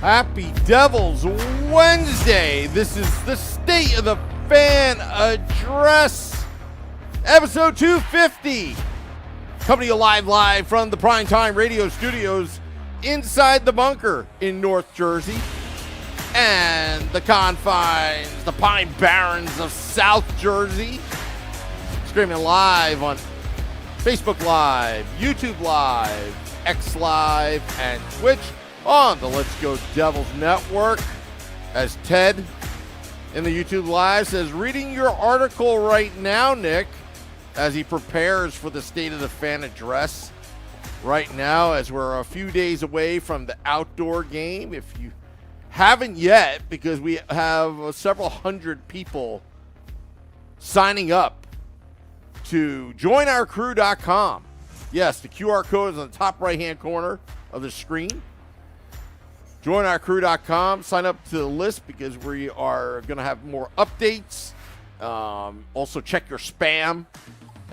Happy Devils Wednesday. This is the State of the Fan Address, episode 250. Coming to you live from the Primetime Radio Studios inside the bunker in North Jersey and the confines, the Pine Barrens of South Jersey. Streaming live on Facebook Live, YouTube Live, X Live, and Twitch on the Let's Go Devils Network. As Ted in the YouTube Live says, reading your article right now, Nick, as he prepares for the State of the Fan Address right now, as we're a few days away from the outdoor game. If you haven't yet, because we have several hundred people signing up to joinourcrew.com. Yes, the QR code is on the top right-hand corner of the screen. JoinOurCrew.com. Sign up to the list because we are going to have more updates. Also, check your spam.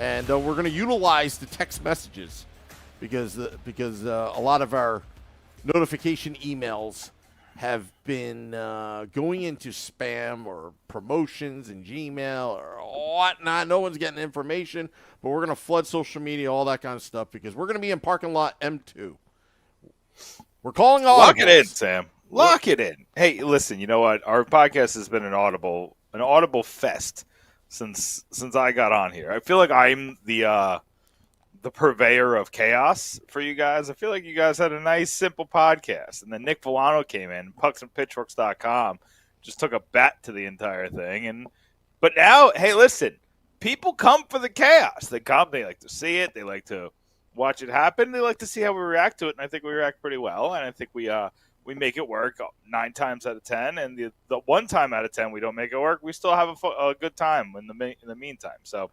And we're going to utilize the text messages because a lot of our notification emails have been going into spam or promotions in Gmail or whatnot. No one's getting information, but we're going to flood social media, all that kind of stuff, because we're going to be in parking lot M2. We're calling audibles. Lock it in, Sam. Lock it in. Hey, listen, you know what? Our podcast has been an audible fest since I got on here. I feel like I'm the purveyor of chaos for you guys. I feel like you guys had a nice, simple podcast. And then Nick Villano came in, pucksandpitchforks.com, just took a bat to the entire thing. But now, hey, listen, people come for the chaos. They come, they like to see it, they like to watch it happen. They like to see how we react to it, and I think we react pretty well. And I think we make it work 9 times out of 10. And the 1 time out of 10 we don't make it work, we still have a good time in the meantime. So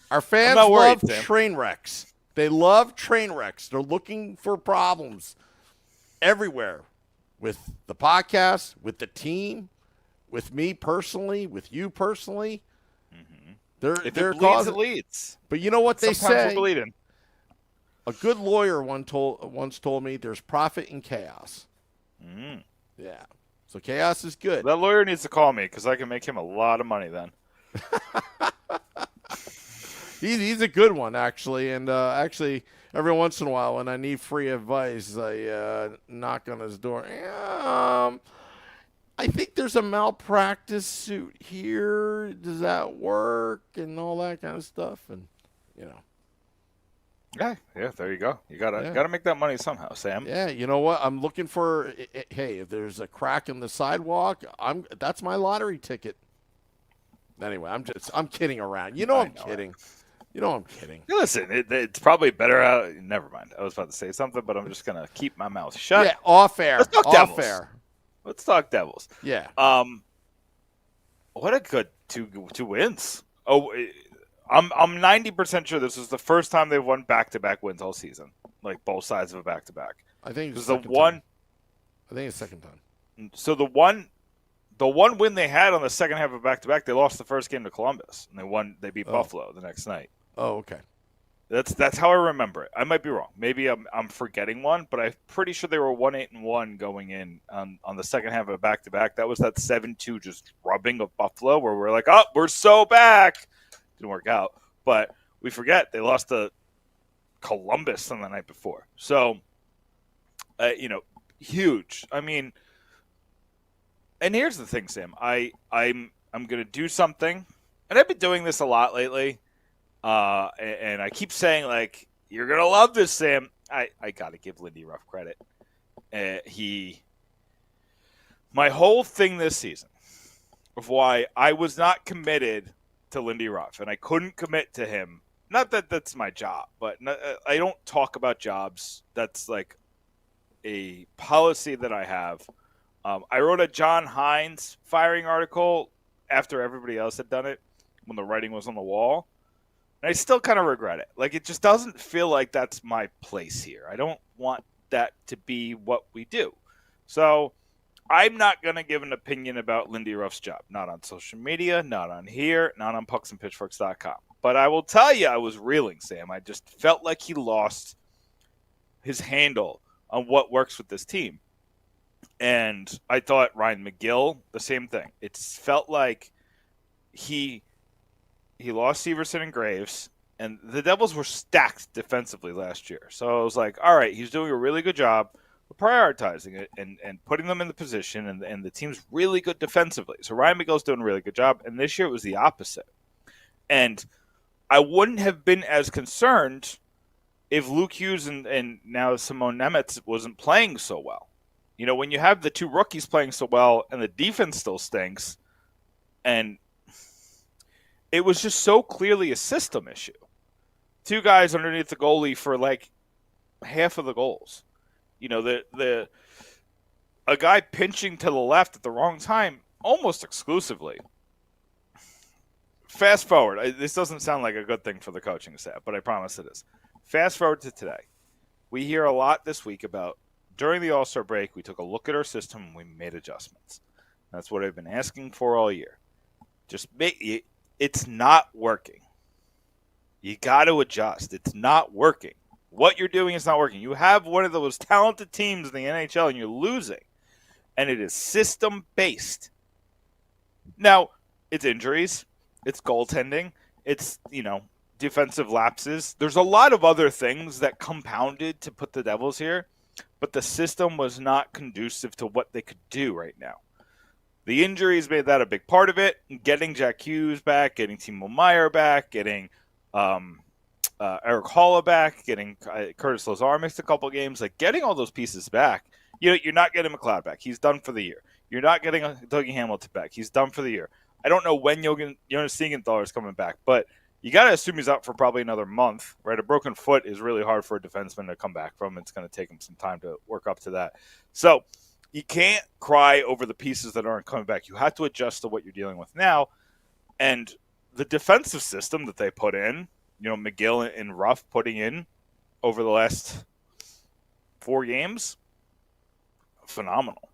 our fans love train wrecks. They love train wrecks. They're looking for problems everywhere with the podcast, with the team, with me personally, with you personally. Mm-hmm. They're causing it leads. But you know what they Sometimes say? We're bleeding. A good lawyer once told me there's profit in chaos. Mm. Yeah. So chaos is good. That lawyer needs to call me because I can make him a lot of money then. He's a good one, actually. And actually, every once in a while when I need free advice, I knock on his door. I think there's a malpractice suit here. Does that work? And all that kind of stuff. And, you know. Yeah, there you go. You gotta make that money somehow, Sam. Yeah, you know what? I'm looking for. Hey, if there's a crack in the sidewalk, that's my lottery ticket. Anyway, I'm kidding around. You know I'm kidding. You know I'm kidding. Listen, it's probably better out. Never mind. I was about to say something, but I'm just gonna keep my mouth shut. Yeah, off air. Let's talk Devils. Off air. Let's talk Devils. Yeah. What a good two wins. Oh. I'm 90% sure this is the first time they've won back-to-back wins all season, like both sides of a back-to-back. I think it's the one. I think it's second time. So the one win they had on the second half of back-to-back, they lost the first game to Columbus, and they beat Buffalo the next night. Oh, okay. That's how I remember it. I might be wrong. Maybe I'm forgetting one, but I'm pretty sure they were 1-8-1 going in on the second half of a back-to-back. That was that 7-2 just rubbing of Buffalo, where we're like, oh, we're so back. Didn't work out, but we forget they lost to Columbus on the night before. So, huge. I mean, and here's the thing, Sam. I'm gonna do something, and I've been doing this a lot lately. And I keep saying like, you're gonna love this, Sam. I gotta give Lindy Ruff credit. My whole thing this season of why I was not committed to Lindy Ruff, and I couldn't commit to him. Not that that's my job, but I don't talk about jobs. That's like a policy that I have. I wrote a John Hines firing article after everybody else had done it when the writing was on the wall, and I still kind of regret it. Like, it just doesn't feel like that's my place here. I don't want that to be what we do. So I'm not going to give an opinion about Lindy Ruff's job. Not on social media, not on here, not on pucksandpitchforks.com. But I will tell you, I was reeling, Sam. I just felt like he lost his handle on what works with this team. And I thought Ryan McGill, the same thing. It felt like he lost Severson and Graves, and the Devils were stacked defensively last year. So I was like, all right, he's doing a really good job of prioritizing it and putting them in the position, and the team's really good defensively. So Ryan McGill's doing a really good job, and this year it was the opposite. And I wouldn't have been as concerned if Luke Hughes and now Simone Nemeth wasn't playing so well. You know, when you have the two rookies playing so well and the defense still stinks, and it was just so clearly a system issue. Two guys underneath the goalie for like half of the goals. You know, a guy pinching to the left at the wrong time almost exclusively. Fast forward. This doesn't sound like a good thing for the coaching staff, but I promise it is. Fast forward to today. We hear a lot this week about during the All-Star break, we took a look at our system and we made adjustments. That's what I've been asking for all year. It's not working. You got to adjust. It's not working. What you're doing is not working. You have one of the most talented teams in the NHL and you're losing. And it is system-based. Now, it's injuries. It's goaltending. It's, defensive lapses. There's a lot of other things that compounded to put the Devils here, but the system was not conducive to what they could do right now. The injuries made that a big part of it. Getting Jack Hughes back, getting Timo Meier back, getting Eric Holla back, getting Curtis Lazar missed a couple games, like getting all those pieces back. You're not getting McLeod back. He's done for the year. You're not getting Dougie Hamilton back. He's done for the year. I don't know when Jonas Siegenthaler is coming back, but you got to assume he's out for probably another month, right? A broken foot is really hard for a defenseman to come back from. It's going to take him some time to work up to that. So you can't cry over the pieces that aren't coming back. You have to adjust to what you're dealing with now. And the defensive system that they put in, McGill and Ruff putting in over the last 4 games, phenomenal.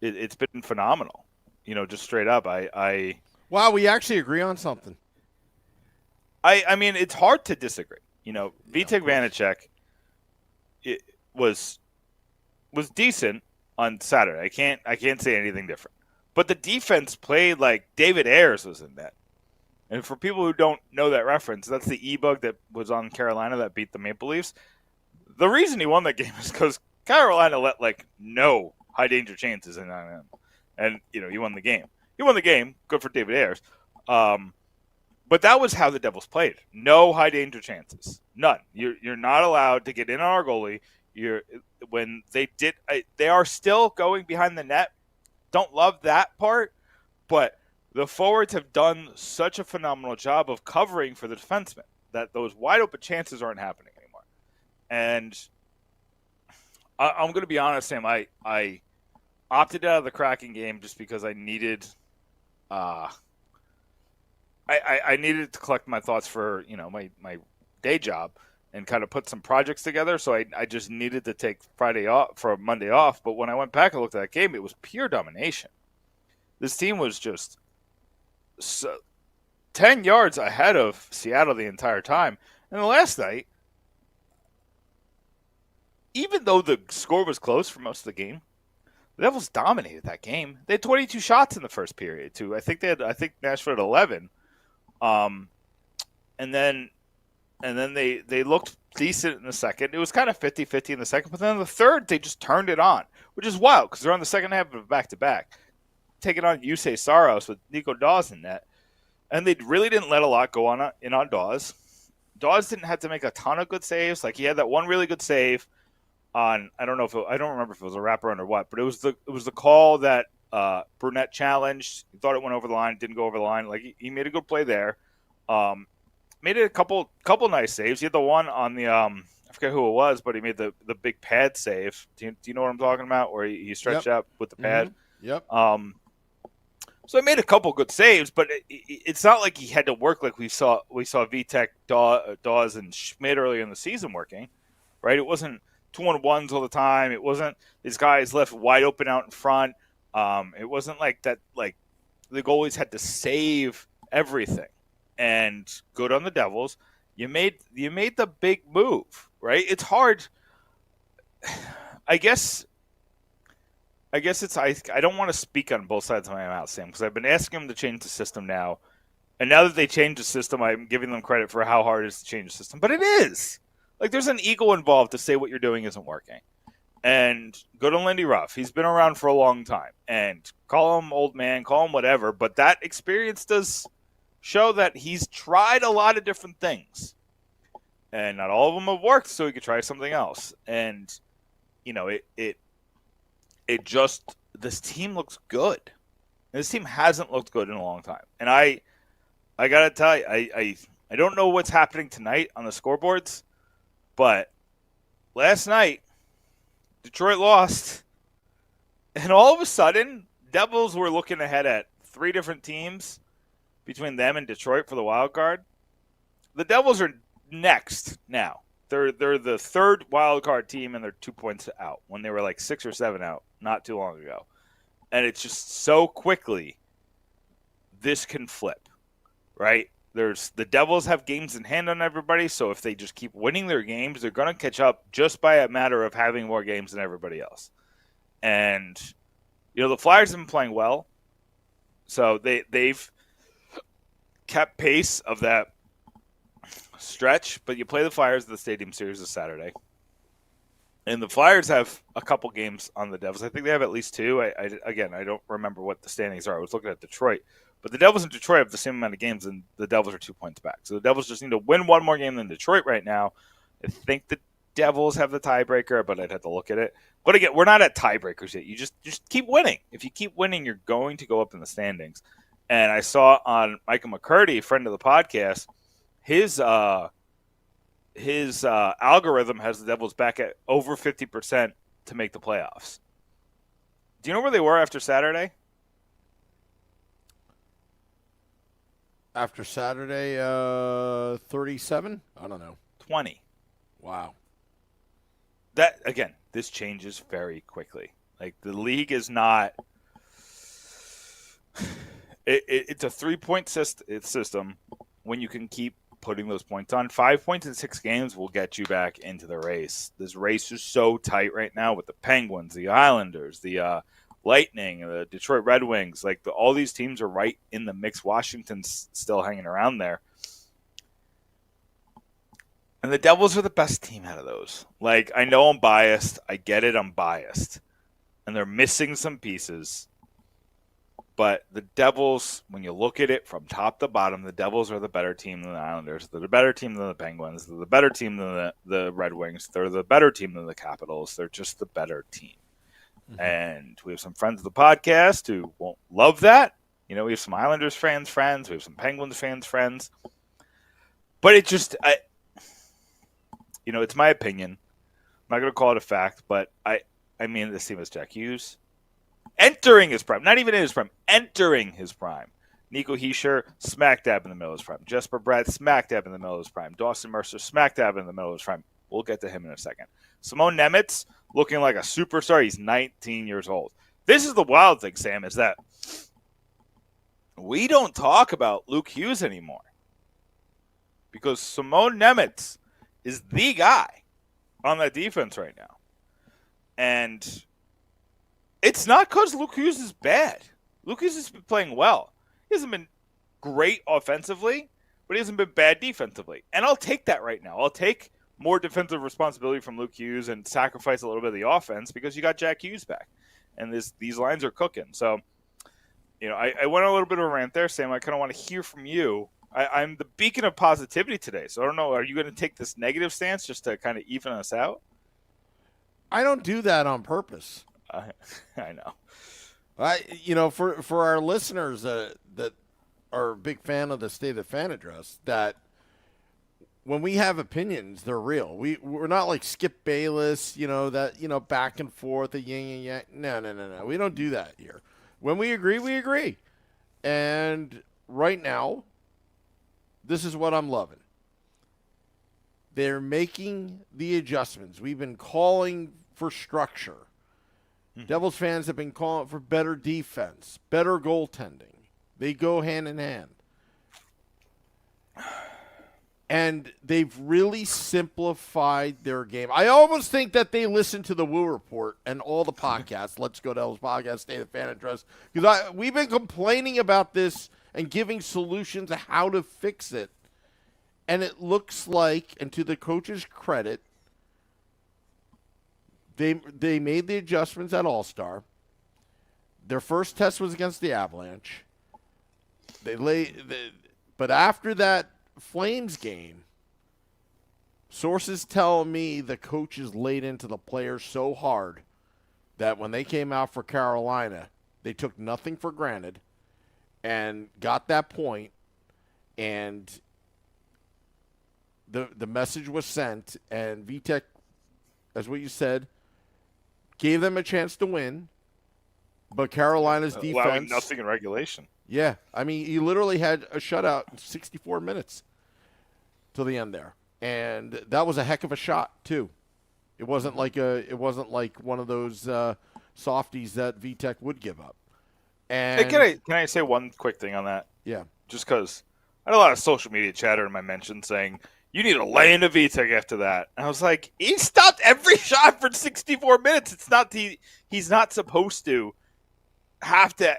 It's been phenomenal, just straight up. Wow, we actually agree on something. I mean, it's hard to disagree. Vitek Vanacek was decent on Saturday. I can't say anything different. But the defense played like David Ayers was in that. And for people who don't know that reference, that's the E-Bug that was on Carolina that beat the Maple Leafs. The reason he won that game is because Carolina let no high danger chances in on him. And, he won the game. He won the game. Good for David Ayers. But that was how the Devils played. No high danger chances. None. You're not allowed to get in on our goalie. When they did, they are still going behind the net. Don't love that part, but the forwards have done such a phenomenal job of covering for the defensemen that those wide open chances aren't happening anymore. And I'm going to be honest, Sam. I opted out of the Kraken game just because I needed. I needed to collect my thoughts for my day job and kind of put some projects together. So I just needed to take Friday off for Monday off. But when I went back and looked at that game, it was pure domination. This team was just 10 yards ahead of Seattle the entire time. And the last night, even though the score was close for most of the game, the Devils dominated that game. They had 22 shots in the first period, too. I think Nashville had 11. And then they looked decent in the second. It was kind of 50-50 in the second, but then in the third, they just turned it on, which is wild because they're on the second half of back-to-back. Taking on Yusei Saros with Nico Dawes in net. And they really didn't let a lot go on Dawes. Dawes didn't have to make a ton of good saves. Like, he had that one really good save on, I don't remember if it was a wraparound or what, but it was the call that Brunette challenged. He thought it went over the line, didn't go over the line. Like, he made a good play there. Made it a couple nice saves. He had the one on the I forget who it was, but he made the big pad save. Do you know what I'm talking about? Where he stretched out with the pad. Mm-hmm. Yep. So he made a couple good saves, but it's not like he had to work like we saw Vitek, Dawes, and Schmidt earlier in the season working, right? It wasn't 2-on-1s all the time. It wasn't these guys left wide open out in front. It wasn't like that. Like the goalies had to save everything. And good on the Devils. You made the big move, right? It's hard. I guess it's I don't want to speak on both sides of my mouth, Sam, because I've been asking them to change the system now, and now that they changed the system, I'm giving them credit for how hard it is to change the system. But it is like there's an ego involved to say what you're doing isn't working. And go to Lindy Ruff. He's been around for a long time, and call him old man, call him whatever. But that experience does show that he's tried a lot of different things, and not all of them have worked. So he could try something else, and it just this team looks good. This team hasn't looked good in a long time, and I gotta tell you, I don't know what's happening tonight on the scoreboards, but last night Detroit lost, and all of a sudden Devils were looking ahead at 3 different teams between them and Detroit for the wild card. The Devils are next now. They're the 3rd wild card team, and they're 2 points out when they were like 6 or 7 out not too long ago. And it's just so quickly this can flip, right? The Devils have games in hand on everybody, so if they just keep winning their games, they're going to catch up just by a matter of having more games than everybody else. And the Flyers have been playing well, so they've kept pace of that stretch. But you play the Flyers at the Stadium Series this Saturday, and the Flyers have a couple games on the Devils. I think they have at least 2. I don't remember what the standings are. I was looking at Detroit. But the Devils and Detroit have the same amount of games, and the Devils are 2 points back. So the Devils just need to win one more game than Detroit right now. I think the Devils have the tiebreaker, but I'd have to look at it. But again, we're not at tiebreakers yet. You just keep winning. If you keep winning, you're going to go up in the standings. And I saw on Micah McCurdy, friend of the podcast, his algorithm has the Devils back at over 50% to make the playoffs. Do you know where they were after Saturday? After Saturday, 37? I don't know. 20. Wow. That, again, this changes very quickly. Like, the league is not... It's a 3-point system when you can keep putting those points on. 5 points in 6 games will get you back into the race. This race is so tight right now with the Penguins, the Islanders, the Lightning, the Detroit Red Wings. Like, all these teams are right in the mix. Washington's still hanging around there. And the Devils are the best team out of those. Like, I know I'm biased. I get it, I'm biased. And they're missing some pieces. But the Devils, when you look at it from top to bottom, the Devils are the better team than the Islanders. They're the better team than the Penguins. They're the better team than the Red Wings. They're the better team than the Capitals. They're just the better team. Mm-hmm. And we have some friends of the podcast who won't love that. We have some Islanders fans, friends. We have some Penguins fans, friends. But it just, it's my opinion. I'm not going to call it a fact, but I mean, this team is Jack Hughes. Entering his prime, not even in his prime, entering his prime. Nico Hischier, smack dab in the middle of his prime. Jesper Bratt, smack dab in the middle of his prime. Dawson Mercer, smack dab in the middle of his prime. We'll get to him in a second. Simone Nemitz, looking like a superstar. He's 19 years old. This is the wild thing, Sam, is that we don't talk about Luke Hughes anymore. Because Simone Nemitz is the guy on that defense right now. And it's not because Luke Hughes is bad. Luke Hughes has been playing well. He hasn't been great offensively, but he hasn't been bad defensively. And I'll take that right now. I'll take more defensive responsibility from Luke Hughes and sacrifice a little bit of the offense because you got Jack Hughes back. And these lines are cooking. So, I went on a little bit of a rant there, Sam. I kind of want to hear from you. I'm the beacon of positivity today. So I don't know, are you going to take this negative stance just to kind of even us out? I don't do that on purpose. I know. For our listeners that are a big fan of the State of the Fan address, that when we have opinions, they're real. We're not like Skip Bayless, back and forth, the yin and yang. No. We don't do that here. When we agree, we agree. And right now, this is what I'm loving. They're making the adjustments. We've been calling for structure. Devils fans have been calling for better defense, better goaltending. They go hand in hand. And they've really simplified their game. I almost think that they listen to the Woo Report and all the podcasts. Let's Go Devils podcast, State of the Fan Address. Because we've been complaining about this and giving solutions to how to fix it. And it looks like, and to the coach's credit, they made the adjustments at All-Star. Their first test was against the Avalanche. But after that Flames game, sources tell me the coaches laid into the players so hard that when they came out for Carolina, they took nothing for granted and got that point, and the message was sent, and Vitek, as what you said, gave them a chance to win, but Carolina's defense... allowing nothing in regulation. Yeah, I mean, he literally had a shutout in 64 minutes till the end there, and that was a heck of a shot too. It wasn't like one of those softies that Vitek would give up. And hey, can I say one quick thing on that? Yeah, just because I had a lot of social media chatter in my mention saying you need to lay into Vitek after that, and I was like, he stopped every shot for 64 minutes. It's not he's not supposed to have to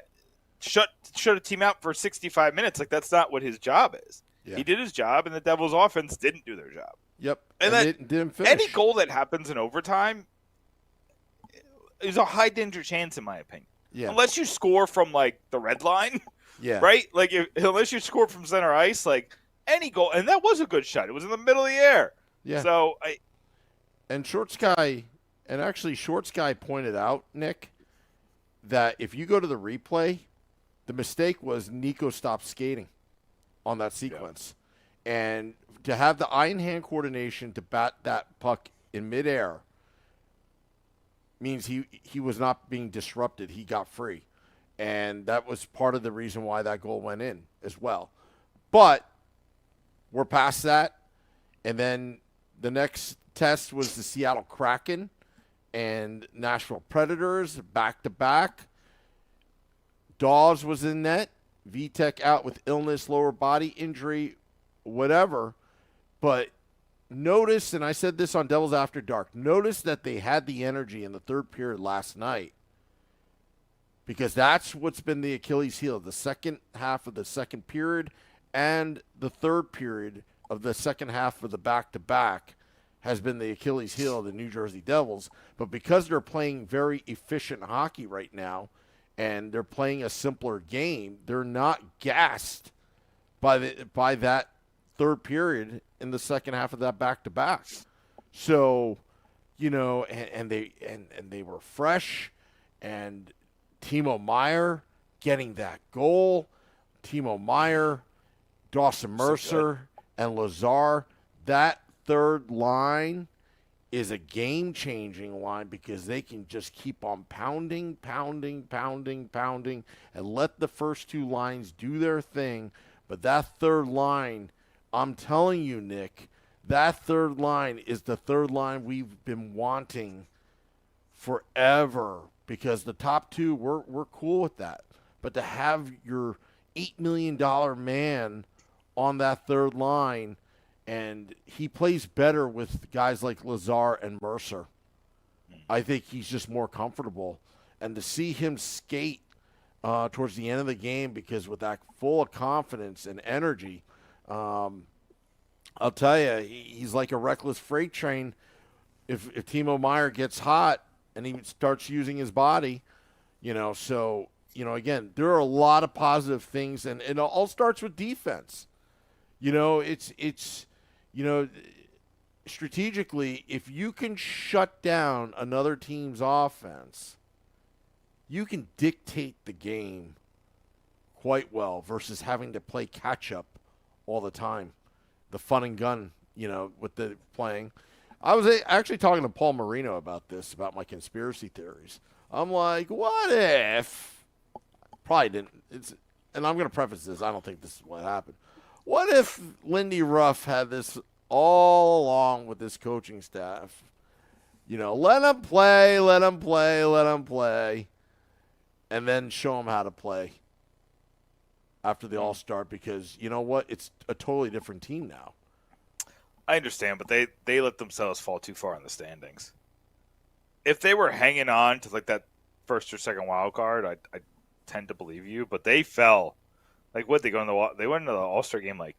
shut a team out for 65 minutes. Like, that's not what his job is. Yeah. He did his job, and the Devils' offense didn't do their job. Yep. And that didn't finish. Any goal that happens in overtime is a high danger chance, in my opinion. Yeah. Unless you score from, like, the red line. Yeah. Right? Like, unless you score from center ice, like, any goal. And that was a good shot. It was in the middle of the air. Yeah. So, And Short Sky pointed out, Nick, that if you go to the replay, the mistake was Nico stopped skating on that sequence. Yeah. And to have the eye and hand coordination to bat that puck in midair means he was not being disrupted. He got free. And that was part of the reason why that goal went in as well. But we're past that. And then the next test was the Seattle Kraken and Nashville Predators back-to-back. Dawes was in net. Vitek out with illness, lower body injury, whatever. But notice, and I said this on Devils After Dark, notice that they had the energy in the third period last night, because that's what's been the Achilles heel. The second half of the second period and the third period of the second half of the back-to-back has been the Achilles heel of the New Jersey Devils. But because they're playing very efficient hockey right now, and they're playing a simpler game, they're not gassed by that third period in the second half of that back-to-back. So, and they were fresh, and Timo Meier getting that goal. Timo Meier, Dawson Mercer, and Lazar, that third line is a game-changing line because they can just keep on pounding, and let the first two lines do their thing. But that third line, I'm telling you, Nick, that third line is the third line we've been wanting forever, because the top two, we're cool with that. But to have your $8 million man on that third line, and he plays better with guys like Lazar and Mercer. I think he's just more comfortable. And to see him skate towards the end of the game, because with that full of confidence and energy, I'll tell you, he's like a reckless freight train. If Timo Meier gets hot and he starts using his body, so, again, there are a lot of positive things, and it all starts with defense. It's strategically, if you can shut down another team's offense, you can dictate the game quite well versus having to play catch-up all the time. The fun and gun, with the playing. I was actually talking to Paul Marino about this, about my conspiracy theories. I'm like, what if? Probably didn't. And I'm going to preface this. I don't think this is what happened. What if Lindy Ruff had this all along with this coaching staff? Let them play, and then show them how to play after the All-Star, because you know what? It's a totally different team now. I understand, but they let themselves fall too far in the standings. If they were hanging on to like that first or second wild card, I tend to believe you. But they fell. Like what they went into the All-Star game like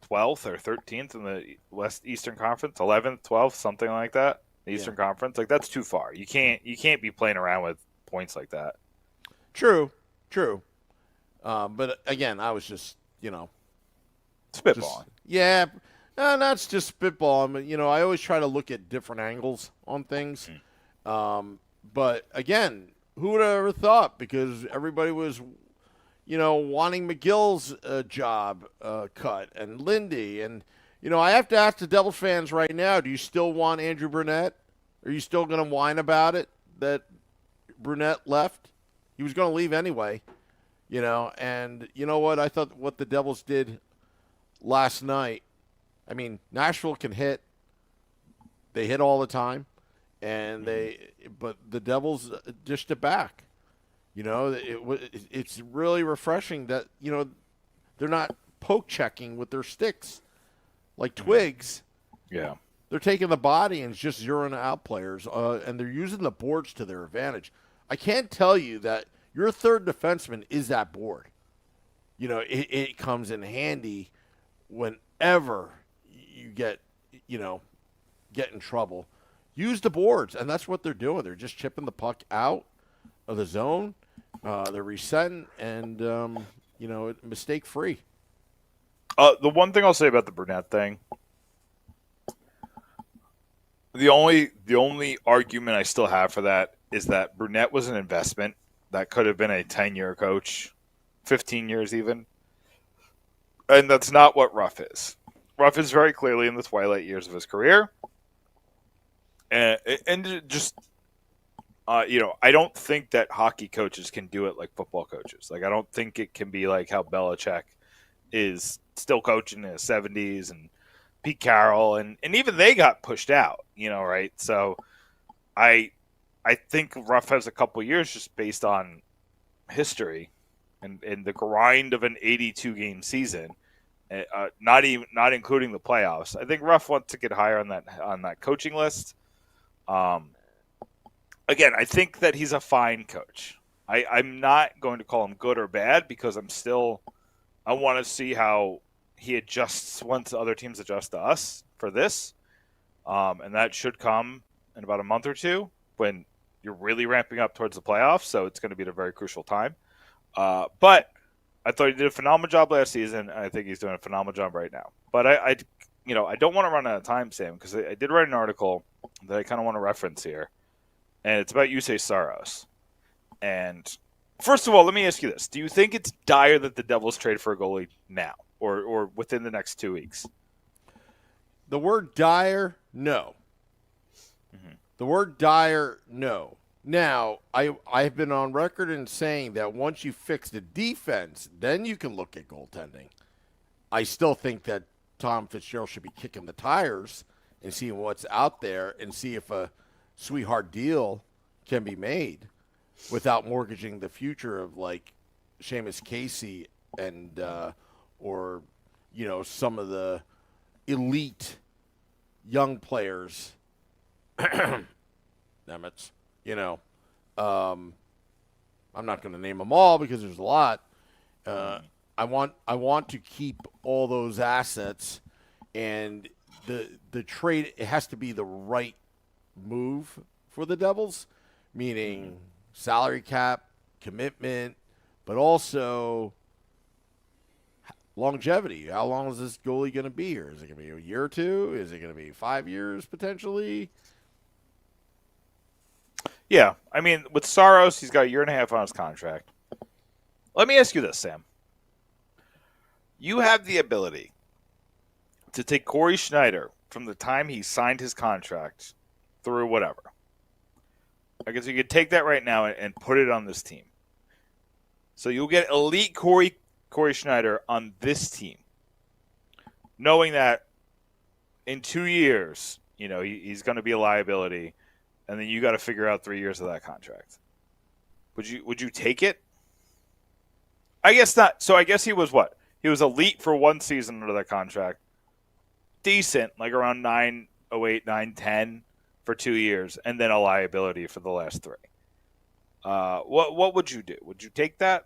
12th or 13th in the West Eastern Conference, 11th, 12th, something like that. The Eastern Conference, like that's too far. You can't be playing around with points like that. True. But again, I was just Spitballing. That's just spitballing. I always try to look at different angles on things. But again, who would have ever thought? Because everybody was, wanting McGill's job cut and Lindy. And, I have to ask the Devils fans right now, do you still want Andrew Brunette? Are you still going to whine about it that Brunette left? He was going to leave anyway, And you know what? I thought what the Devils did last night, I mean, Nashville can hit. They hit all the time. But the Devils dished it back. It's really refreshing that, they're not poke checking with their sticks like twigs. Yeah. They're taking the body and just zeroing out players, and they're using the boards to their advantage. I can't tell you that your third defenseman is that board. It comes in handy whenever you get in trouble. Use the boards, and that's what they're doing. They're just chipping the puck out of the zone. They're resetting, and mistake free. The one thing I'll say about the Burnett thing, the only argument I still have for that is that Burnett was an investment that could have been a 10-year coach, 15 years even, and that's not what Ruff is. Ruff is very clearly in the twilight years of his career, and just. I don't think that hockey coaches can do it like football coaches. Like, I don't think it can be like how Belichick is still coaching in his 70s and Pete Carroll, and even they got pushed out, right? So I think Ruff has a couple years just based on history and the grind of an 82-game season, not including the playoffs. I think Ruff wants to get higher on that coaching list. Again, I think that he's a fine coach. I'm not going to call him good or bad because I want to see how he adjusts once other teams adjust to us for this. And that should come in about a month or two when you're really ramping up towards the playoffs. So it's going to be at a very crucial time. But I thought he did a phenomenal job last season. And I think he's doing a phenomenal job right now. But I don't want to run out of time, Sam, because I did write an article that I kind of want to reference here. And it's about Jussi Saros. And first of all, let me ask you this. Do you think it's dire that the Devils trade for a goalie now or within the next 2 weeks? The word dire, no. Mm-hmm. The word dire, no. Now, I've been on record in saying that once you fix the defense, then you can look at goaltending. I still think that Tom Fitzgerald should be kicking the tires and seeing what's out there and see if a sweetheart deal can be made without mortgaging the future of like Seamus Casey and or some of the elite young players. Damn it. I'm not going to name them all because there's a lot. I want to keep all those assets, and the trade, it has to be the right move for the Devils, meaning salary cap, commitment, but also longevity. How long is this goalie going to be here? Is it going to be a year or two? Is it going to be 5 years potentially? Yeah, I mean, with Saros, he's got a year and a half on his contract. Let me ask you this, Sam. You have the ability to take Corey Schneider from the time he signed his contract through whatever. I guess you could take that right now and put it on this team. So you'll get elite Corey Schneider on this team, knowing that in 2 years, he's going to be a liability, and then you got to figure out 3 years of that contract. Would you take it? I guess not. So I guess he was what? He was elite for one season under that contract, decent, like around 908, 910 for 2 years, and then a liability for the last 3. What would you do? Would you take that?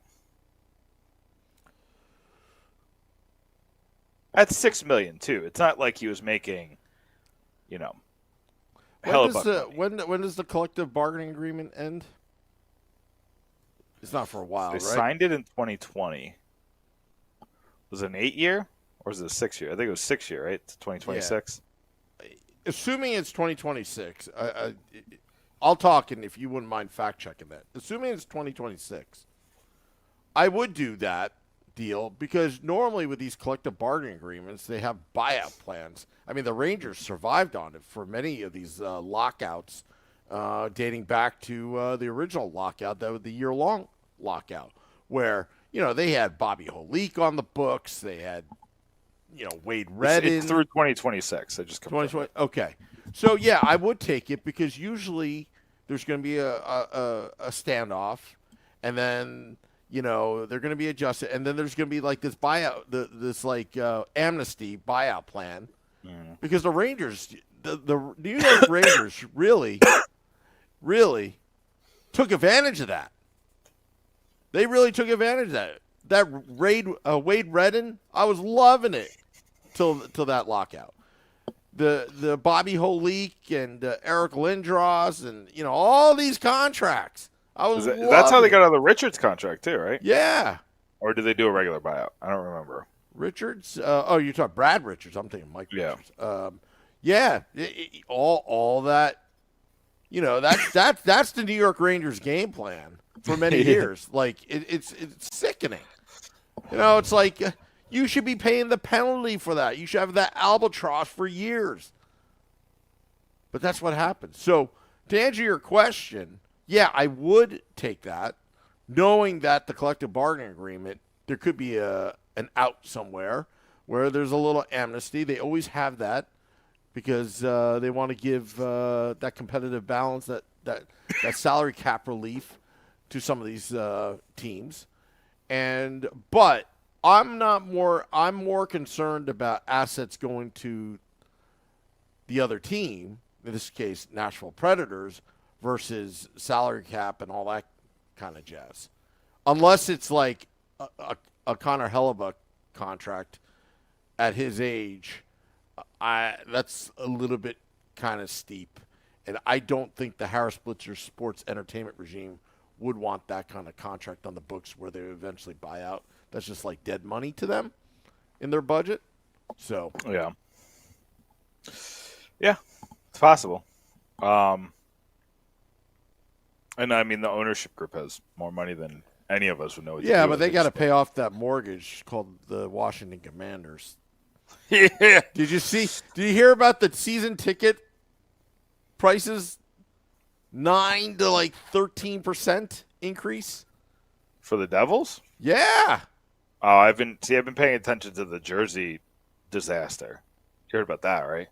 That's $6 million too. It's not like he was making, hell of a when does the collective bargaining agreement end? It's not for a while, They right? signed it in 2020. Was it an 8-year or was it a 6-year? I think it was 6-year, right? It's 2026. Yeah. Assuming it's 2026, I'll talk, and if you wouldn't mind fact checking that. Assuming it's 2026, I would do that deal because normally with these collective bargaining agreements, they have buyout plans. I mean, the Rangers survived on it for many of these lockouts dating back to the original lockout, that was the year-long lockout, where, they had Bobby Holik on the books. They had, Wade Redden. It's through 2026. I just confirmed. 2020. Okay. So, yeah, I would take it because usually there's going to be a standoff, and then, they're going to be adjusted, and then there's going to be like this buyout, this amnesty buyout plan, because the Rangers, the New York Rangers really took advantage of that. They really took advantage of that. That Wade Redden, I was loving it till that lockout. The Bobby Holik and Eric Lindros and all these contracts. That's how they got out of the Richards contract too, right? Yeah. Or did they do a regular buyout? I don't remember. Richards? You're talking Brad Richards. I'm thinking Mike Richards. All that. That's the New York Rangers game plan for many years. Like it's sickening. It's like you should be paying the penalty for that. You should have that albatross for years. But that's what happened. So to answer your question, yeah, I would take that, knowing that the collective bargaining agreement, there could be an out somewhere where there's a little amnesty. They always have that because they want to give that competitive balance, that salary cap relief to some of these teams. But I'm more concerned about assets going to the other team, in this case Nashville Predators, versus salary cap and all that kind of jazz. Unless it's like a Connor Hellebuck contract at his age, that's a little bit kind of steep. And I don't think the Harris Blitzer sports entertainment regime would want that kind of contract on the books where they eventually buy out. That's just like dead money to them in their budget. So yeah, it's possible. And I mean, the ownership group has more money than any of us would know. Yeah, but they got to pay off that mortgage called the Washington Commanders. Yeah. Did you hear about the season ticket prices? 9 to 13% increase for the Devils? Yeah. Oh, I've been paying attention to the jersey disaster. You heard about that, right?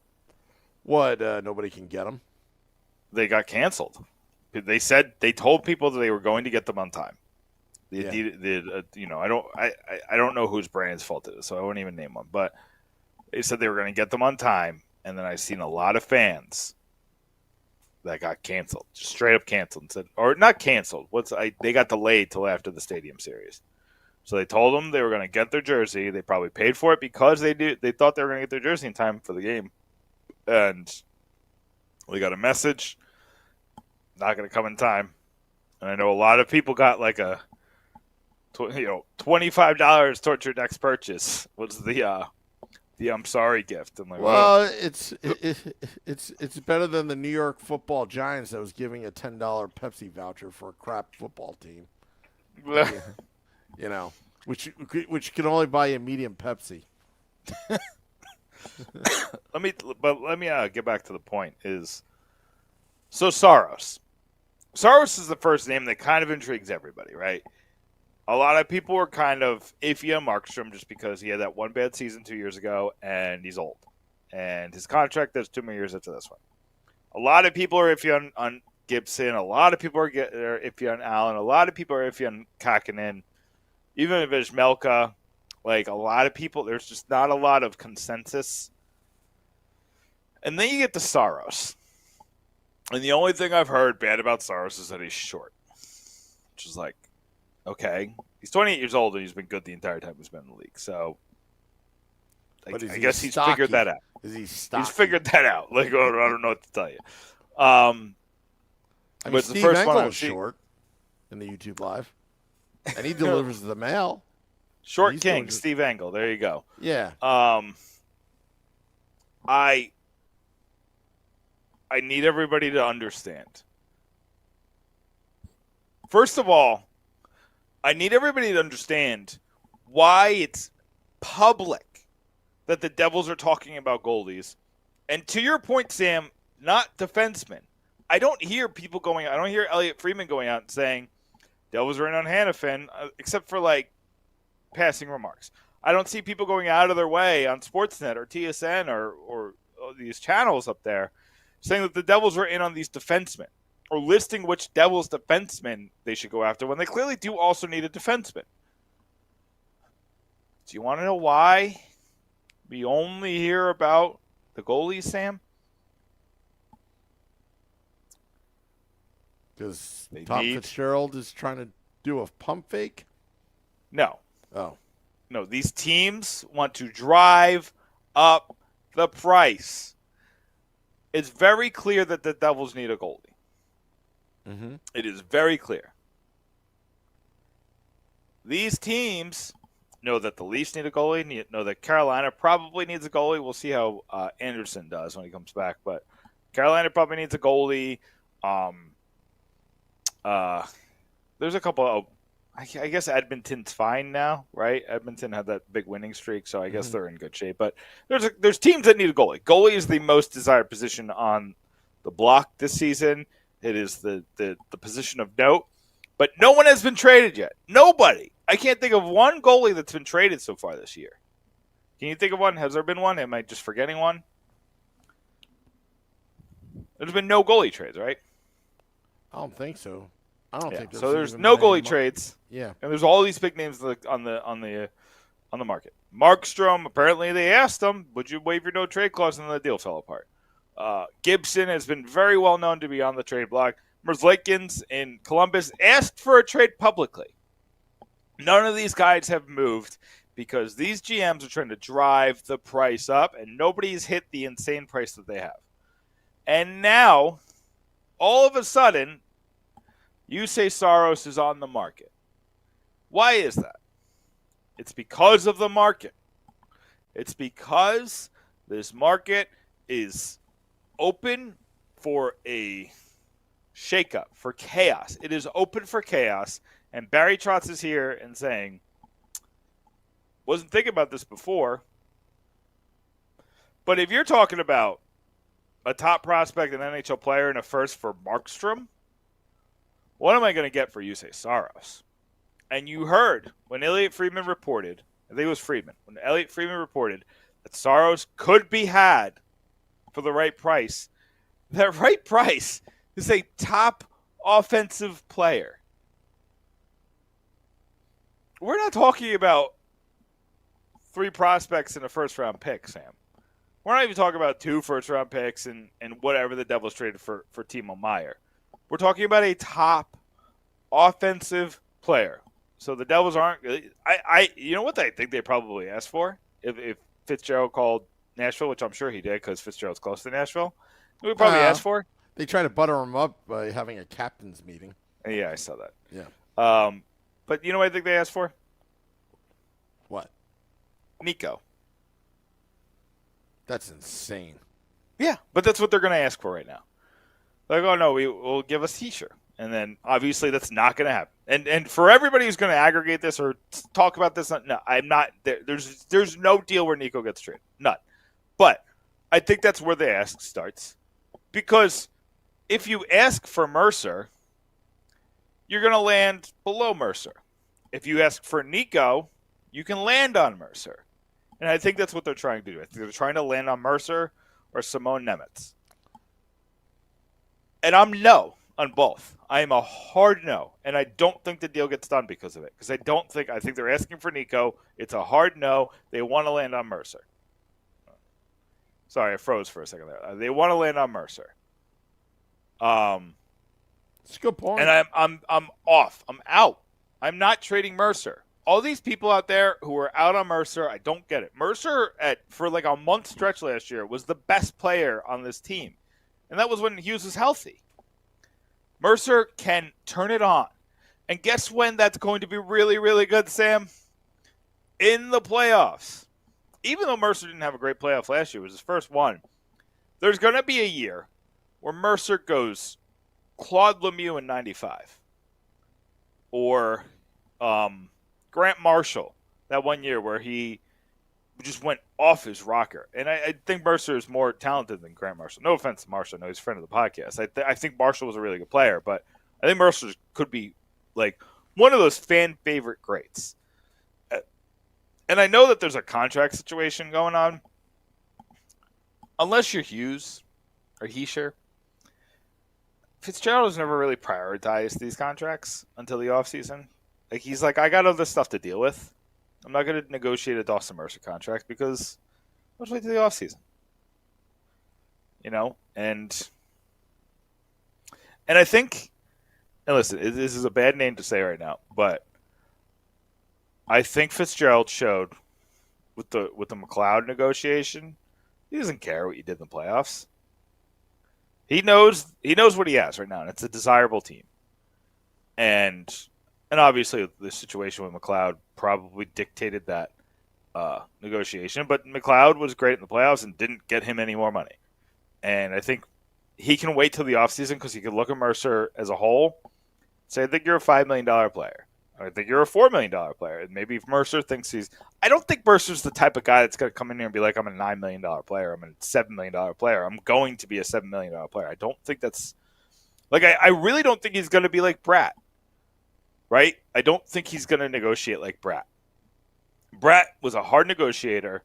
What? Nobody can get them. They got canceled. They told people that they were going to get them on time. I don't know whose brand's fault it is, so I won't even name one. But they said they were going to get them on time, and then I've seen a lot of fans that got canceled, just straight up canceled, and said, or not canceled. They got delayed till after the Stadium Series. So they told them they were going to get their jersey. They probably paid for it because they thought they were going to get their jersey in time for the game, and we got a message. Not going to come in time. And I know a lot of people got like a $25 towards your next purchase was the I'm sorry gift. I'm like, well, it's better than the New York Football Giants that was giving a $10 Pepsi voucher for a crap football team. Which can only buy you a medium Pepsi. Let me get back to the point. So Saros is the first name that kind of intrigues everybody, right? A lot of people were kind of iffy on Markstrom just because he had that one bad season 2 years ago, and he's old. And his contract has 2 more years after this one. A lot of people are iffy on Gibson. A lot of people are iffy on Allen. A lot of people are iffy on Kakinen. Even if it's Melka, like a lot of people, there's just not a lot of consensus And then you get to Saros. And the only thing I've heard bad about Saros is that he's short. Which is like, okay. He's 28 years old and he's been good the entire time he's been in the league. So I guess he's figured that out. Is he stocky? He's figured that out. Like, I don't know what to tell you. I mean, but Steve the first one Engel I've is seen- short in the YouTube Live. And he delivers the mail. Short He's King, doing- Steve Engel. There you go. Yeah. I need everybody to understand. First of all, I need everybody to understand why it's public that the Devils are talking about goalies. And to your point, Sam, not defensemen. I don't hear Elliot Friedman going out and saying Devils are in on Hannafin, except for like passing remarks. I don't see people going out of their way on Sportsnet or TSN or these channels up there saying that the Devils are in on these defensemen or listing which Devils defensemen they should go after when they clearly do also need a defenseman. Do you want to know why we only hear about the goalies, Sam? Because Tom Fitzgerald is trying to do a pump fake? No. Oh. No, these teams want to drive up the price. It's very clear that the Devils need a goalie. Mm-hmm. It is very clear. These teams know that the Leafs need a goalie, know that Carolina probably needs a goalie. We'll see how Anderson does when he comes back. But Carolina probably needs a goalie. There's a couple of, I guess Edmonton's fine now, right? Edmonton had that big winning streak, so I guess they're in good shape. But there's teams that need a goalie. Goalie is the most desired position on the block this season. It is the position of note. But no one has been traded yet. Nobody. I can't think of one goalie that's been traded so far this year. Can you think of one? Has there been one? Am I just forgetting one? There's been no goalie trades, right? I don't think so. I don't think so. There's no goalie trades. Yeah, and there's all these big names on the market. Markstrom, apparently they asked him, "Would you waive your no trade clause?" And the deal fell apart. Gibson has been very well known to be on the trade block. Merzlikins in Columbus asked for a trade publicly. None of these guys have moved because these GMs are trying to drive the price up, and nobody's hit the insane price that they have. And now, all of a sudden, you say Saros is on the market. Why is that? It's because of the market. It's because this market is open for a shakeup, for chaos. It is open for chaos, and Barry Trotz is here and saying, wasn't thinking about this before, but if you're talking about a top prospect, an NHL player, and a first for Markstrom, what am I going to get for Yusei Saros? And you heard when Elliot Friedman reported, I think it was Friedman, when Elliot Friedman reported that Saros could be had for the right price. That right price is a top offensive player. We're not talking about 3 prospects and a first-round pick, Sam. We're not even talking about 2 first-round picks and whatever the Devils traded for Timo Meier. We're talking about a top offensive player. So the Devils aren't. You know what I think they probably asked for if Fitzgerald called Nashville, which I'm sure he did because Fitzgerald's close to Nashville. We probably asked for. They try to butter him up by having a captain's meeting. Yeah, I saw that. Yeah. But you know what I think they asked for? What? Nico. That's insane. Yeah, but that's what they're going to ask for right now. Like, oh no, we'll give us T-shirt. And then obviously that's not going to happen. And for everybody who's going to aggregate this or talk about this, no, I'm not. There's no deal where Nico gets traded. None. But I think that's where the ask starts. Because if you ask for Mercer, you're going to land below Mercer. If you ask for Nico, you can land on Mercer. And I think that's what they're trying to do. I think they're trying to land on Mercer or Simone Nemitz. And I'm no on both. I am a hard no. And I don't think the deal gets done because of it. Because I think they're asking for Nico. It's a hard no. They want to land on Mercer. Sorry, I froze for a second there. They want to land on Mercer. It's a good point. And I'm off. I'm out. I'm not trading Mercer. All these people out there who are out on Mercer, I don't get it. Mercer for like a month stretch last year was the best player on this team. And that was when Hughes was healthy. Mercer can turn it on. And guess when that's going to be really, really good, Sam? In the playoffs. Even though Mercer didn't have a great playoff last year, it was his first one. There's going to be a year where Mercer goes Claude Lemieux in 95. Or Grant Marshall, that one year where he just went off his rocker. And I think Mercer is more talented than Grant Marshall. No offense to Marshall. No, he's a friend of the podcast. I think Marshall was a really good player, but I think Mercer could be like one of those fan favorite greats. And I know that there's a contract situation going on. Unless you're Hughes or Heischer, Fitzgerald has never really prioritized these contracts until the offseason. Like, he's like, I got other stuff to deal with. I'm not going to negotiate a Dawson Mercer contract because let's wait till the offseason. You know? And I think, and listen, this is a bad name to say right now, but I think Fitzgerald showed with the McLeod negotiation, he doesn't care what you did in the playoffs. He knows what he has right now, and it's a desirable team. And obviously the situation with McLeod probably dictated that negotiation. But McLeod was great in the playoffs and didn't get him any more money. And I think he can wait till the offseason because he can look at Mercer as a whole, say, I think you're a $5 million player. I think you're a $4 million player. And maybe if Mercer thinks I don't think Mercer's the type of guy that's going to come in here and be like, I'm a $9 million player. I'm a $7 million player. I'm going to be a $7 million player. I don't think that's like, I really don't think he's going to be like Bratt, right? I don't think he's going to negotiate like Bratt. Bratt was a hard negotiator.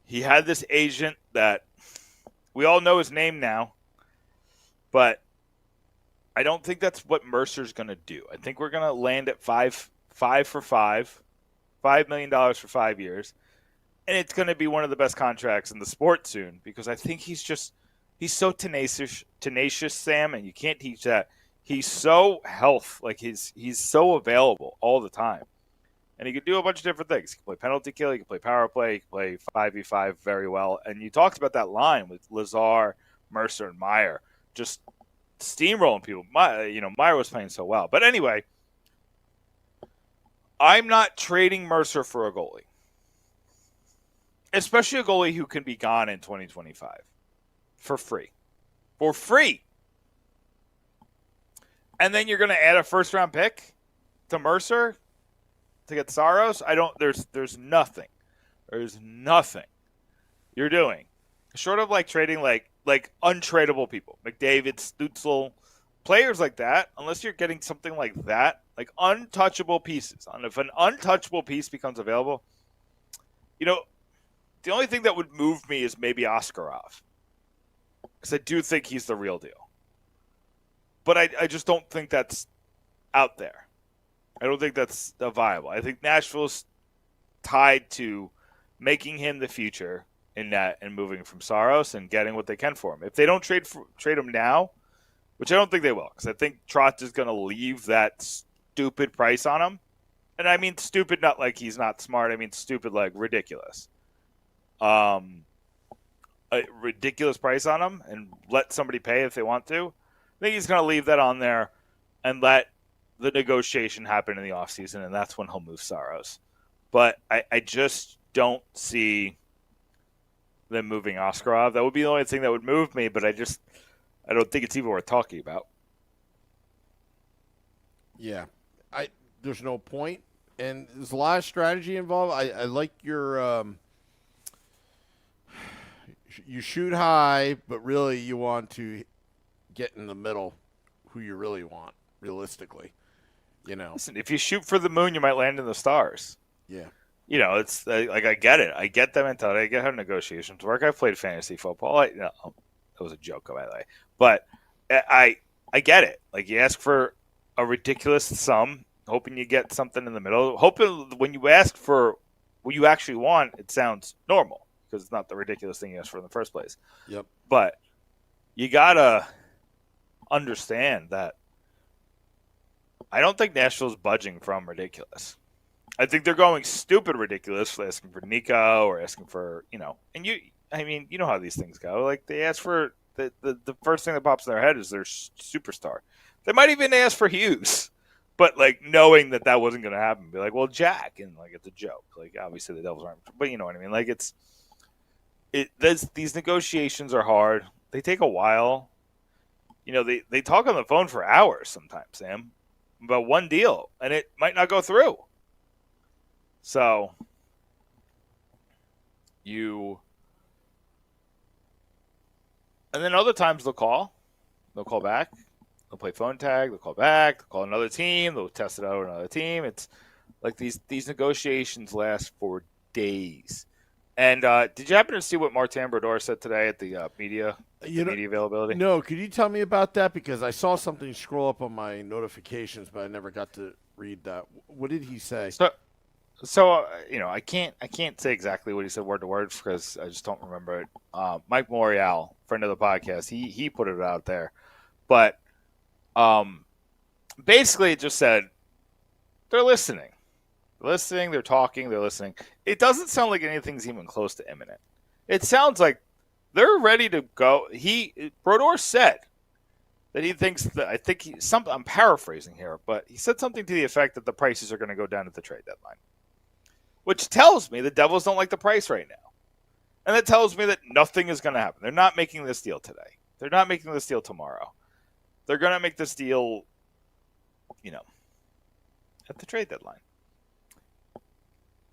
He had this agent that we all know his name now, but I don't think that's what Mercer's going to do. I think we're going to land at $5 million for 5 years. And it's going to be one of the best contracts in the sport soon because I think he's so tenacious, Sam, and you can't teach that. He's so he's so available all the time. And he can do a bunch of different things. He can play penalty kill, he can play power play, he can play 5v5 very well. And you talked about that line with Lazar, Mercer, and Meyer. Just steamrolling people. Meyer was playing so well. But anyway, I'm not trading Mercer for a goalie. Especially a goalie who can be gone in 2025. For free. For free! And then you're going to add a first-round pick to Mercer to get Saros? There's nothing. There's nothing you're doing. Short of trading like untradeable people, McDavid, Stützle, players like that, unless you're getting something like that, like untouchable pieces. And if an untouchable piece becomes available, the only thing that would move me is maybe Askarov. Because I do think he's the real deal. But I just don't think that's out there. I don't think that's viable. I think Nashville's tied to making him the future in that and moving from Saros and getting what they can for him. If they don't trade him now, which I don't think they will, because I think Trotz is going to leave that stupid price on him. And I mean stupid, not like he's not smart. I mean stupid, like ridiculous. A ridiculous price on him and let somebody pay if they want to. I think he's going to leave that on there and let the negotiation happen in the offseason, and that's when he'll move Saros. But I just don't see them moving Askarov. That would be the only thing that would move me, but I don't think it's even worth talking about. Yeah. There's no point, and there's a lot of strategy involved. I like your you shoot high, but really you want to get in the middle who you really want, realistically. Listen, if you shoot for the moon, you might land in the stars. Yeah. It's like I get it. I get the mentality. I get how negotiations work. I've played fantasy football. That was a joke, by the way. But I get it. Like, you ask for a ridiculous sum, hoping you get something in the middle. Hoping when you ask for what you actually want, it sounds normal because it's not the ridiculous thing you asked for in the first place. Yep. But you gotta understand that I don't think Nashville's budging from ridiculous. I think they're going stupid ridiculous for asking for Nico or asking for, and you know how these things go. Like, they ask for the first thing that pops in their head is their superstar. They might even ask for Hughes, but like knowing that wasn't going to happen, be like, well, Jack, and like it's a joke. Like, obviously the Devils aren't, but you know what I mean. Like, these negotiations are hard. They take a while. They talk on the phone for hours sometimes, Sam, about one deal, and it might not go through. So and then other times they'll call back, they'll play phone tag, they'll call back, they'll call another team, they'll test it out with another team. It's like these negotiations last for days. And did you happen to see what Martin Brodeur said today at the media availability? No, could you tell me about that? Because I saw something scroll up on my notifications, but I never got to read that. What did he say? So I can't say exactly what he said word to word because I just don't remember it. Mike Morial, friend of the podcast, he put it out there, but basically it just said they're listening, they're talking, they're listening. It doesn't sound like anything's even close to imminent. It sounds like they're ready to go. Brodeur said that he thinks that I'm paraphrasing here, but he said something to the effect that the prices are going to go down at the trade deadline. Which tells me the Devils don't like the price right now. And that tells me that nothing is going to happen. They're not making this deal today. They're not making this deal tomorrow. They're going to make this deal, at the trade deadline.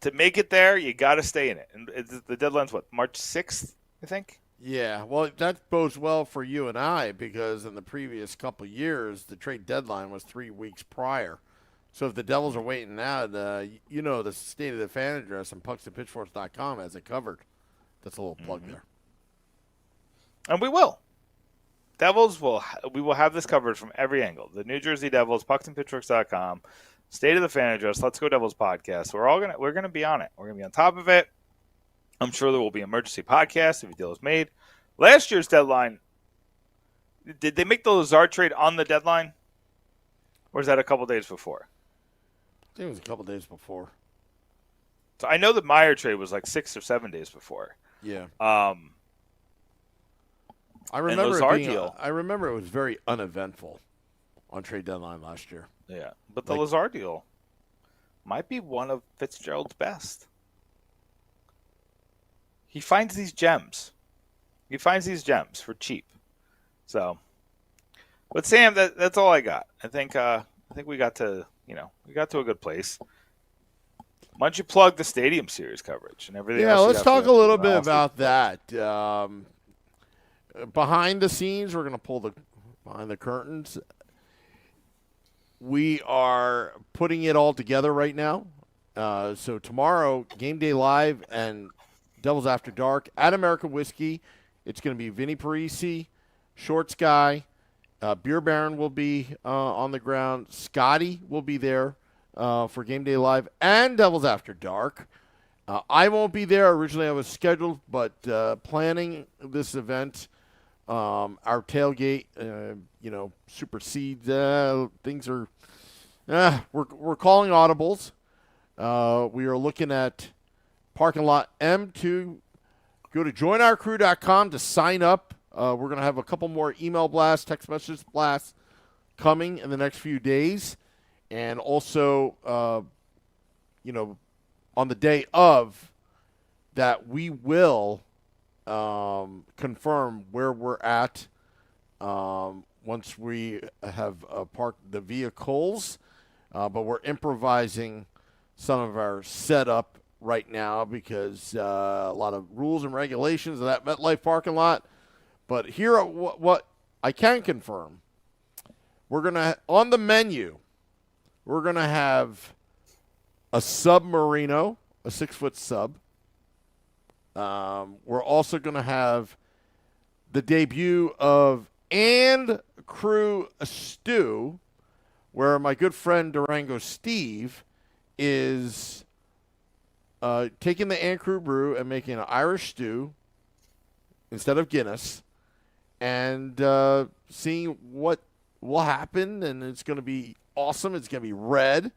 To make it there, you got to stay in it. And the deadline's what, March 6th, I think? Yeah, well, that bodes well for you and I because in the previous couple of years, the trade deadline was 3 weeks prior. So if the Devils are waiting out, the State of the Fan address on pucksandpitchforks.com has it covered. That's a little plug there. And we will. We will have this covered from every angle. The New Jersey Devils, pucksandpitchforks.com, State of the Fan address, Let's Go Devils podcast. We're gonna be on it. We're gonna be on top of it. I'm sure there will be emergency podcasts if a deal is made. Last year's deadline, did they make the Lazard trade on the deadline? Or is that a couple days before? I think it was a couple days before. So I know the Meyer trade was like 6 or 7 days before. Yeah. I remember it was very uneventful on trade deadline last year. Yeah, but the Lazard deal might be one of Fitzgerald's best. He finds these gems. For cheap. So, but Sam, that's all I got. I think we got to a good place. Why don't you plug the Stadium Series coverage and everything else? Yeah, let's talk a little bit about that. Behind the scenes, we're going to pull behind the curtains. We are putting it all together right now. So tomorrow, Game Day Live and Devils After Dark at American Whiskey. It's going to be Vinny Parisi, Shorts Guy, Beer Baron will be on the ground. Scotty will be there for Game Day Live and Devils After Dark. I won't be there. Originally, I was scheduled, but planning this event, our tailgate, supersedes things are. We're calling audibles. We are looking at parking lot M to go to joinourcrew.com to sign up. We're going to have a couple more email blasts, text message blasts coming in the next few days. And also, on the day of that, we will confirm where we're at once we have parked the vehicles. But we're improvising some of our setup right now because a lot of rules and regulations of that MetLife parking lot. But here are what I can confirm. We're going to, on the menu, we're going to have a Submarino, a 6-foot sub. We're also going to have the debut of And Crew Stew, where my good friend Durango Steve is taking the Ann Crew brew and making an Irish stew instead of Guinness, and seeing what will happen. And it's going to be awesome. It's going to be red.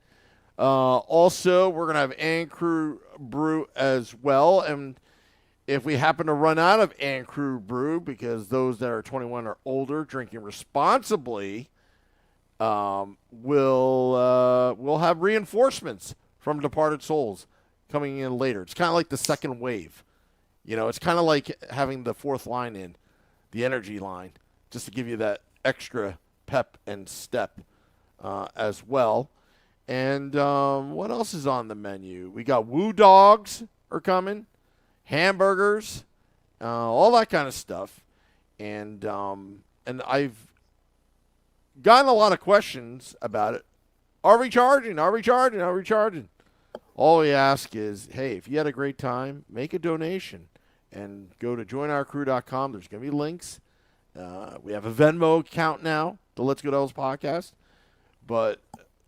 Also, we're going to have Ann Crew brew as well. And if we happen to run out of Ann Crew brew, because those that are 21 or older drinking responsibly, we'll have reinforcements from Departed Souls coming in later. It's kind of like the second wave. It's kind of like having the fourth line in, the energy line, just to give you that extra pep and step as well. And what else is on the menu? We got Woo Dogs are coming, hamburgers, all that kind of stuff. And I've gotten a lot of questions about it. Are we charging? Are we charging? Are we charging? All we ask is, hey, if you had a great time, make a donation and go to joinourcrew.com. There's going to be links. We have a Venmo account now, the Let's Go Devils podcast. But,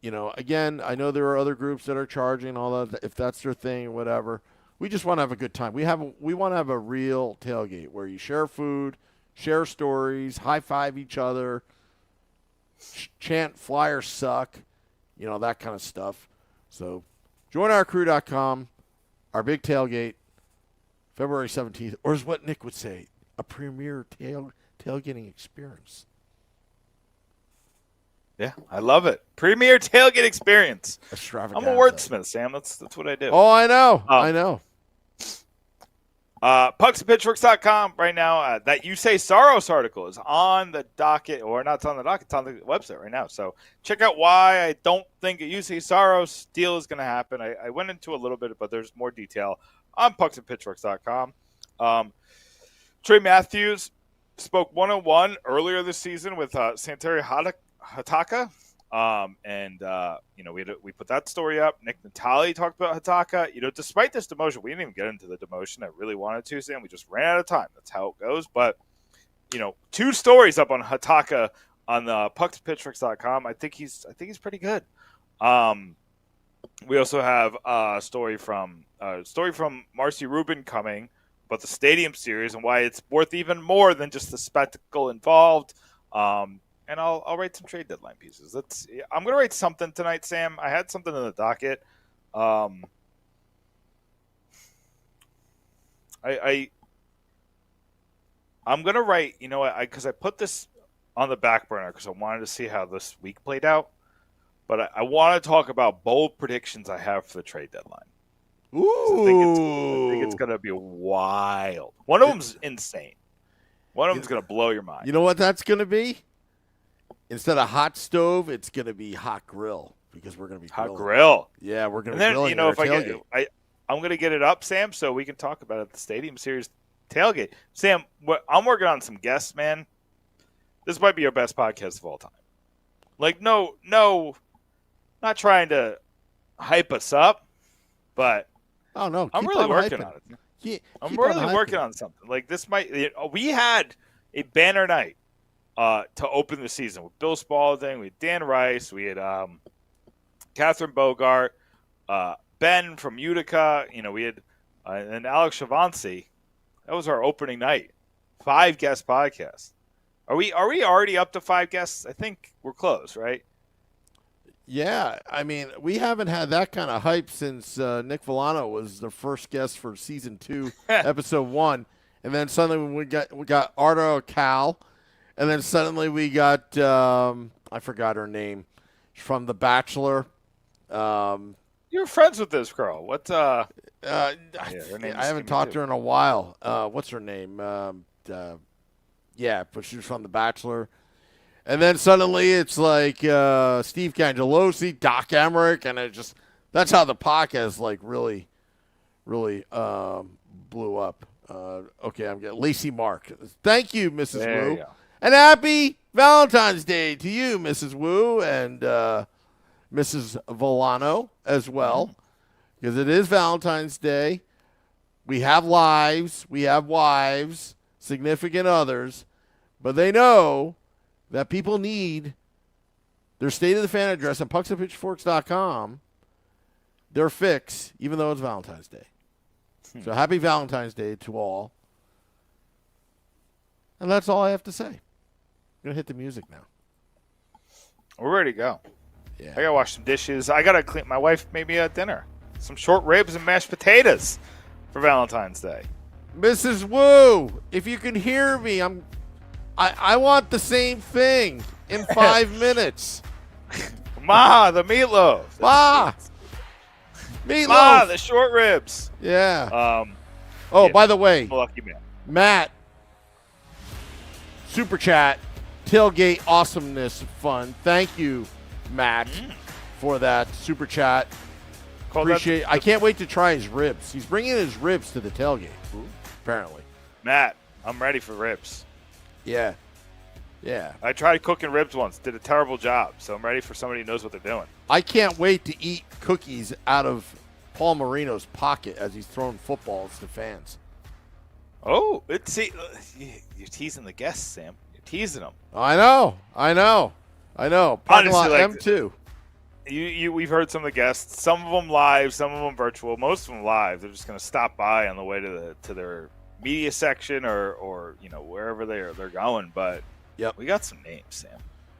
again, I know there are other groups that are charging all that, if that's their thing, whatever. We just want to have a good time. We want to have a real tailgate where you share food, share stories, high-five each other, chant Flyers suck, that kind of stuff. So joinourcrew.com, our big tailgate, February 17th, or is what Nick would say, a premier tailgating experience. Yeah, I love it. Premier tailgate experience. Extravaganza. I'm a wordsmith, Sam. That's what I do. Oh, I know. I know. Pucksandpitchforks.com right now. That You Say Soros article is on the docket, or not on the docket, it's on the website right now. So check out why I don't think a You Say Soros deal is going to happen. I went into a little bit, but there's more detail on pucksandpitchforks.com. Trey Matthews spoke one-on-one earlier this season with Santeri Hataka. We put that story up. Nick Natali talked about Hataka. Despite this demotion, we didn't even get into the demotion. I really wanted to, Sam. We just ran out of time. That's how it goes. But, 2 stories up on Hataka on the puckspitchforks.com. I think he's pretty good. We also have a story from Marcy Rubin coming about the Stadium Series and why it's worth even more than just the spectacle involved. And I'll write some trade deadline pieces. I'm going to write something tonight, Sam. I had something in the docket. I'm going to write, because I put this on the back burner because I wanted to see how this week played out. But I want to talk about bold predictions I have for the trade deadline. Ooh. I think it's going to be wild. One of them's insane. One of them's going to blow your mind. You know what that's going to be? Instead of hot stove, it's going to be hot grill because we're going to be hot grill. Yeah, we're going to be grilling. I'm going to get it up, Sam, so we can talk about it at the Stadium Series tailgate. Sam, I'm working on some guests, man. This might be our best podcast of all time. No, not trying to hype us up, but I'm really working on it. I'm really working on something. This might. We had a banner night to open the season with Bill Spalding, we had Dan Rice, we had Catherine Bogart, Ben from Utica, we had and Alex Chavancy. That was our opening night. 5 guest podcasts. Are we already up to 5 guests? I think we're close, right? Yeah, I mean, we haven't had that kind of hype since Nick Villano was the first guest for season 2, episode 1, and then suddenly we got Ardo Cal. And then suddenly we got, I forgot her name, from The Bachelor. You're friends with this girl. What? I haven't talked to her in a while. What's her name? But she was from The Bachelor. And then suddenly it's like Steve Cangelosi, Doc Emmerich, and that's how the podcast really, really blew up. Okay, I'm getting Lacey Mark. Thank you, Mrs. There Wu. And happy Valentine's Day to you, Mrs. Wu, and Mrs. Villano as well, because it is Valentine's Day. We have lives, we have wives, significant others, but they know that people need their State of the Fan address at pucksandpitchforks.com. their fix, even though it's Valentine's Day. So happy Valentine's Day to all. And that's all I have to say. I'm going to hit the music now. We're ready to go. Yeah. I got to wash some dishes. I got to clean. My wife made me dinner. Some short ribs and mashed potatoes for Valentine's Day. Mrs. Wu, if you can hear me, I want the same thing in 5 minutes. Ma, the meatloaf. Ma, meatloaf. Ma, the short ribs. Yeah. Yeah, by the way, I'm a lucky man. Matt, super chat, tailgate awesomeness fun. Thank you, Matt, for that super chat. Appreciate. I can't wait to try his ribs. He's bringing his ribs to the tailgate. Apparently. Matt, I'm ready for ribs. Yeah. Yeah. I tried cooking ribs once. Did a terrible job. So I'm ready for somebody who knows what they're doing. I can't wait to eat cookies out of Paul Marino's pocket as he's throwing footballs to fans. Oh, you're teasing the guests, Sam. You're teasing them. I know. Parking lot M2. We've heard some of the guests. Some of them live, some of them virtual. Most of them live. They're just going to stop by on the way to their media section or wherever they're going. But we got some names, Sam.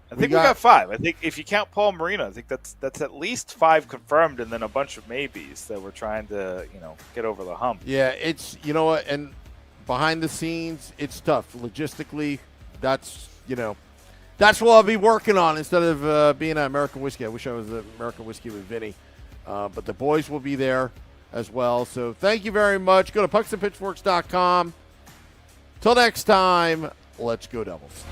I think we got 5. I think if you count Paul Marino, I think that's at least 5 confirmed, and then a bunch of maybes that we're trying to get over the hump. Yeah, it's what, and behind the scenes, it's tough logistically. That's what I'll be working on instead of being at American Whiskey. I wish I was at American Whiskey with Vinny, but the boys will be there as well. So thank you very much. Go to pucksandpitchforks.com. Till next time, let's go Devils.